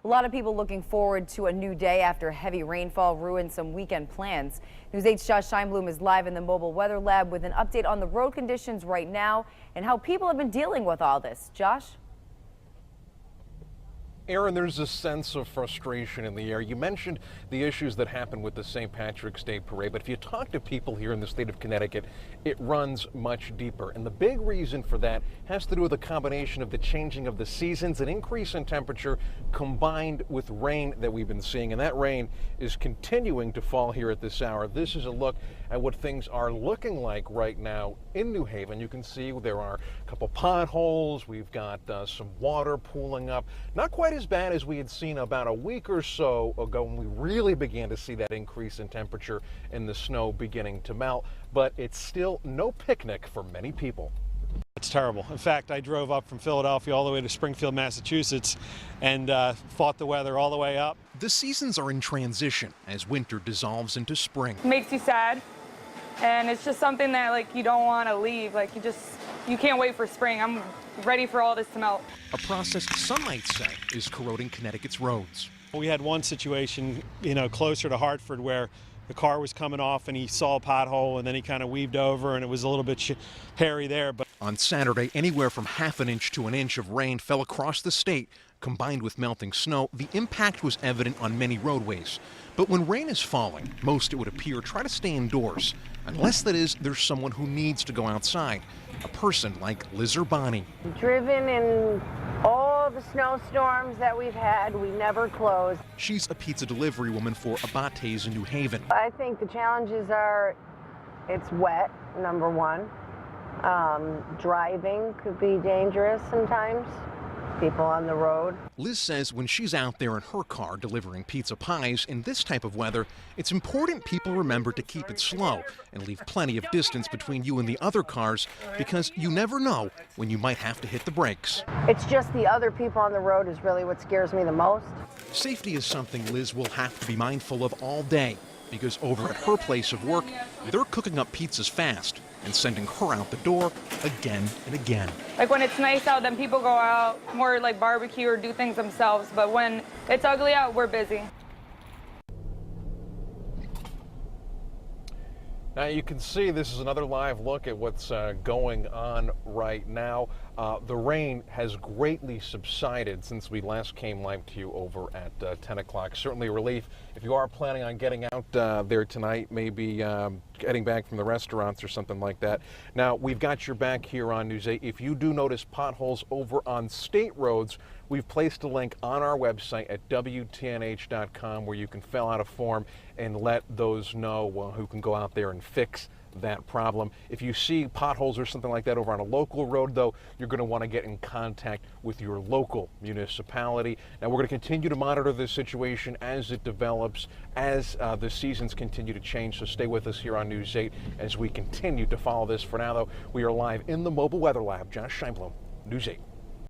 A lot of people looking forward to a new day after heavy rainfall ruined some weekend plans. News 8's Josh Scheinblum is live in the mobile weather lab with an update on the road conditions right now and how people have been dealing with all this. Josh? Aaron, there's a sense of frustration in the air. You mentioned the issues that happened with the St. Patrick's Day parade, but if you talk to people here in the state of Connecticut, it runs much deeper. And the big reason for that has to do with a combination of the changing of the seasons, an increase in temperature combined with rain that we've been seeing. And that rain is continuing to fall here at this hour. This is a look at what things are looking like right now in New Haven. You can see there are a couple potholes. We've got some water pooling up. Not quite as bad as we had seen about a week or so ago when we really began to see that increase in temperature and the snow beginning to melt, but it's still no picnic for many people. It's terrible. In fact, I drove up from Philadelphia all the way to Springfield, Massachusetts, and fought the weather all the way up. The seasons are in transition as winter dissolves into spring. It makes you sad, and it's just something that you don't want to leave. You can't wait for spring. I'm ready for all this to melt. A process some might say is corroding Connecticut's roads. We had one situation, closer to Hartford where the car was coming off and he saw a pothole and then he kind of weaved over and it was a little bit hairy there. But on Saturday, anywhere from ½ an inch to an inch of rain fell across the state. Combined with melting snow, the impact was evident on many roadways. But when rain is falling, most, it would appear, try to stay indoors, unless that is there's someone who needs to go outside. A person like Liz or Bonnie. Driven in all the snowstorms that we've had, we never closed. She's a pizza delivery woman for Abate's in New Haven. I think the challenges are it's wet, number one. Driving could be dangerous sometimes. People on the road. Liz says when she's out there in her car delivering pizza pies in this type of weather, it's important people remember to keep it slow and leave plenty of distance between you and the other cars, because you never know when you might have to hit the brakes. It's just the other people on the road is really what scares me the most. Safety is something Liz will have to be mindful of all day, because over at her place of work, they're cooking up pizzas fast and sending her out the door again and again. When it's nice out, then people go out more barbecue or do things themselves. But when it's ugly out, we're busy. Now you can see this is another live look at what's going on right now. The rain has greatly subsided since we last came live to you over at 10 o'clock. Certainly a relief if you are planning on getting out there tonight, maybe getting back from the restaurants or something like that. Now, we've got your back here on News 8. If you do notice potholes over on state roads, we've placed a link on our website at WTNH.com where you can fill out a form and let those know who can go out there and fix that problem. If you see potholes or something like that over on a local road, though, you're going to want to get in contact with your local municipality. Now, we're going to continue to monitor this situation as it develops, as the seasons continue to change, so stay with us here on News 8 as we continue to follow this. For now, though, we are live in the mobile weather lab. Josh Scheinblum, News 8.